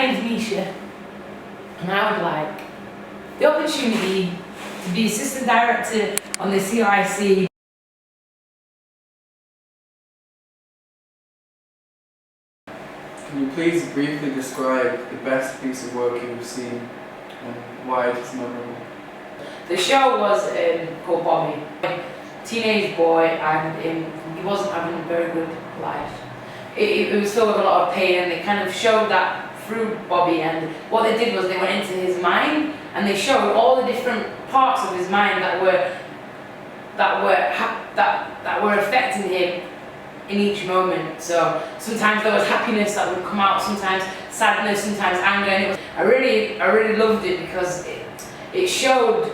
name's Nisha, and I would like the opportunity to be assistant director on the CYC. Can you please briefly describe the best piece of work you've seen and why it's memorable? The show was called Bobby, teenage boy, and he wasn't having a very good life. It was filled with a lot of pain, and they kind of showed that through Bobby. And what they did was they went into his mind and they showed all the different parts of his mind that were affecting him in each moment. So sometimes there was happiness that would come out, sometimes sadness, sometimes anger. And I really loved it because it showed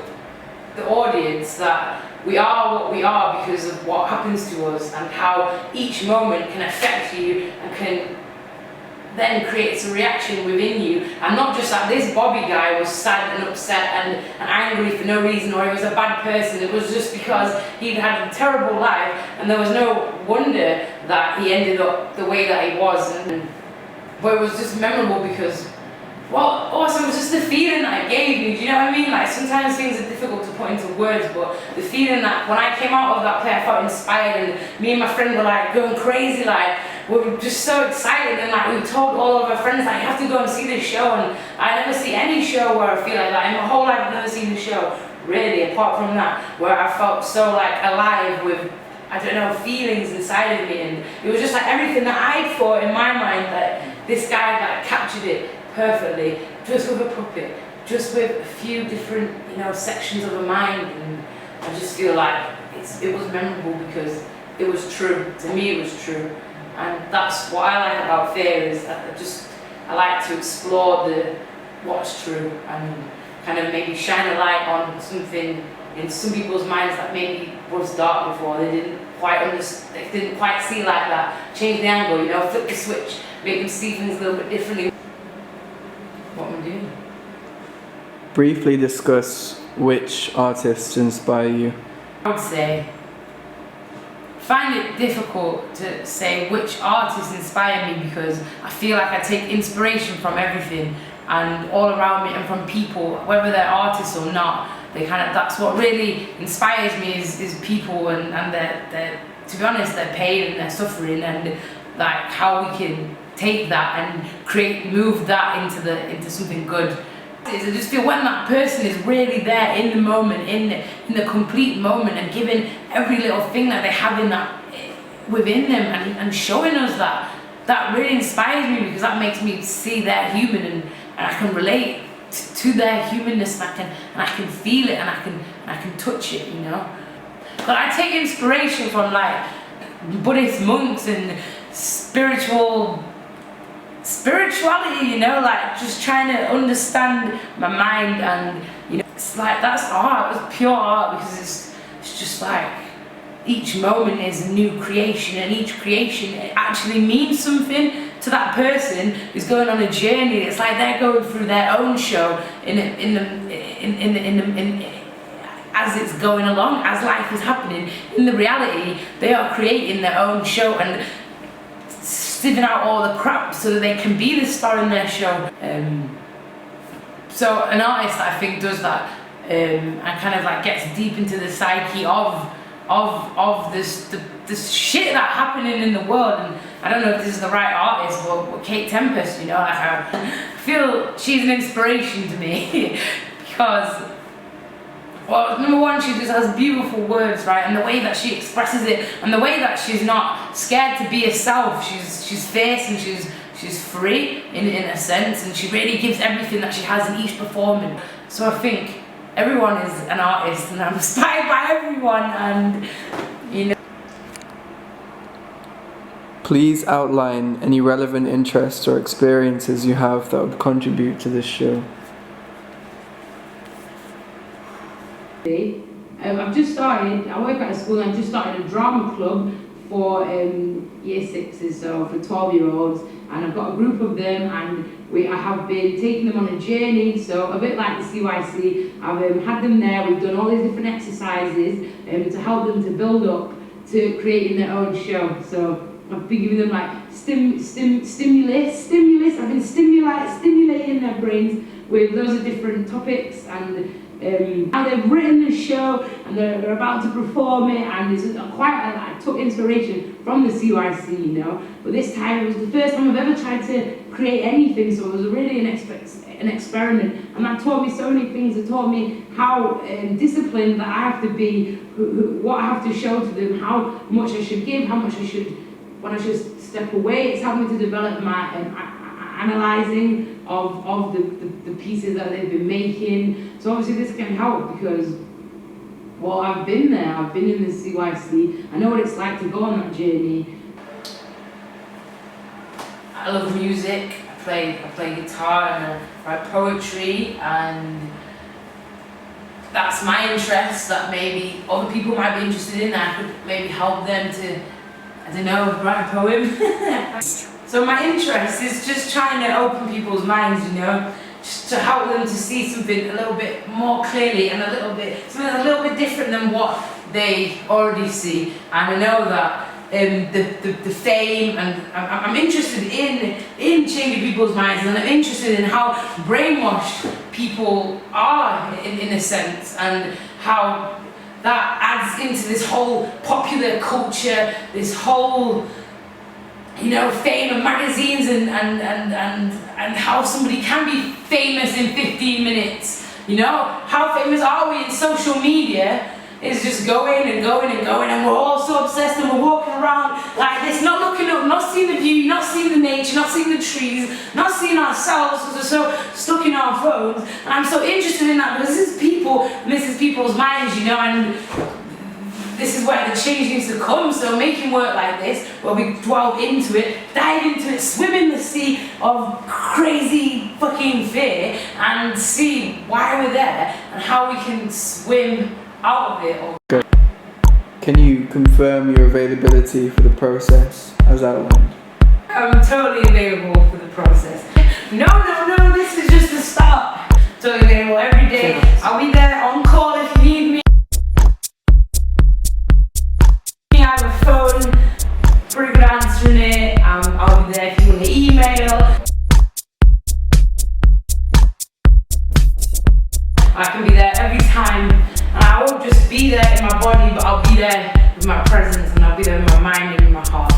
the audience that we are what we are because of what happens to us, and how each moment can affect you and can then create a reaction within you. And not just that this Bobby guy was sad and upset and angry for no reason, or he was a bad person. It was just because he'd had a terrible life, and there was no wonder that he ended up the way that he was. But it was just memorable because, well, also it was just the feeling that it gave me. Do you know what I mean? Like, sometimes things are difficult to put into words, but the feeling that when I came out of that play, I felt inspired, and me and my friend were like going crazy, like we were just so excited, and like we told all of our friends, like, you have to go and see this show. And I never see any show where I feel like that. In my whole life I've never seen a show, really, apart from that, where I felt so like alive with, I don't know, feelings inside of me. And it was just like everything that I'd thought in my mind, that this guy like captured it perfectly, just with a puppet, just with a few different, you know, sections of a mind. And I just feel like it was memorable because it was true. To me, it was true. And that's what I like about Fear, is that I like to explore what's true and kind of maybe shine a light on something in some people's minds that maybe was dark before. They didn't quite see like that. Change the angle, you know, flip the switch, make them see things a little bit differently. What am I doing? Briefly discuss which artists inspire you. I would say, find it difficult to say which artists inspire me, because I feel like I take inspiration from everything and all around me, and from people, whether they're artists or not. That's what really inspires me is people and their, to be honest, their pain and their suffering, and like how we can take that and move that into something good. I just feel when that person is really there in the moment, in the complete moment, and giving every little thing that they have within them, and showing us that really inspires me, because that makes me see they're human, and I can relate to their humanness, and I can feel it, and I can touch it, you know. But I take inspiration from like Buddhist monks and spirituality, you know, like just trying to understand my mind. And you know, it's like that's art. It's pure art, because it's just like each moment is a new creation, and each creation, it actually means something to that person who's going on a journey. It's like they're going through their own show as it's going along, as life is happening. In the reality, they are creating their own show and sieving out all the crap so that they can be the star in their show. So an artist that I think does that, and kind of like gets deep into the psyche of this shit that's happening in the world. And I don't know if this is the right artist, but Kate Tempest, you know, like I feel she's an inspiration to me because, well, number one, she just has beautiful words, right? And the way that she expresses it, and the way that she's not scared to be herself. She's fierce, and she's free in a sense, and she really gives everything that she has in each performance. So I think everyone is an artist, and I'm inspired by everyone, and you know. Please outline any relevant interests or experiences you have that would contribute to this show. I've just started, I work at a school, and I've just started a drama club for year 6s, so for 12-year-olds, and I've got a group of them, and I have been taking them on a journey, so a bit like the CYC. I've had them there, we've done all these different exercises to help them to build up to creating their own show. So I've been giving them like stimulus. I've been stimulating their brains with loads of different topics, and now they've written the show and they're about to perform it, and it's I took inspiration from the CYC, you know. But this time it was the first time I've ever tried to create anything, so it was really an experiment, and that taught me so many things. It taught me how disciplined that I have to be, what I have to show to them, how much I should give, how much when I should step away. It's helped me to develop my analysing of the pieces that they've been making. So obviously this can help because, well, I've been there, I've been in the CYC, I know what it's like to go on that journey. I love music, I play guitar and I write poetry, and that's my interest that maybe other people might be interested in. I could maybe help them to, I don't know, write a poem. So my interest is just trying to open people's minds, you know, just to help them to see something a little bit more clearly and something a little bit different than what they already see. And I know that the fame, and I'm interested in changing people's minds, and I'm interested in how brainwashed people are in a sense, and how that adds into this whole popular culture, this whole, you know, fame and magazines, and how somebody can be famous in 15 minutes. You know, how famous are we in social media? Is just going and going and going, and we're all so obsessed, and we're walking around like this, not looking up, not seeing the view, not seeing the nature, not seeing the trees, not seeing ourselves because we're so stuck in our phones. And I'm so interested in that because this is people, and this is people's minds, you know, and this is where the change needs to come. So making work like this, where we dwell into it, dive into it, swim in the sea of crazy fucking fear, and see why we're there and how we can swim out of it. Good. Can you confirm your availability for the process as outlined? I'm totally available for the process. No, this is just the start. Totally available every day. I'll be there on call if you need me. I have a phone, pretty good answering it. I'll be there if you want to email. I can be there every time, and I won't just be there in my body, but I'll be there with my presence, and I'll be there with my mind and in my heart.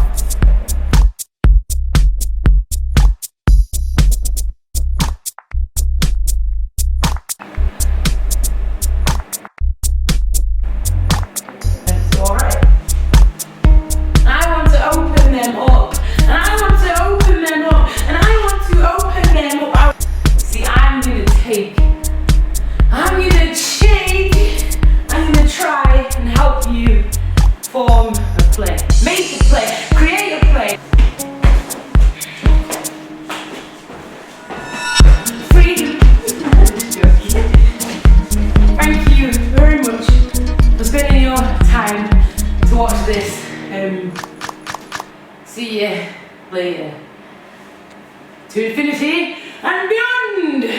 Form a play, make a play, create a play. Freedom. Thank you very much for spending your time to watch this. See you later. To infinity and beyond.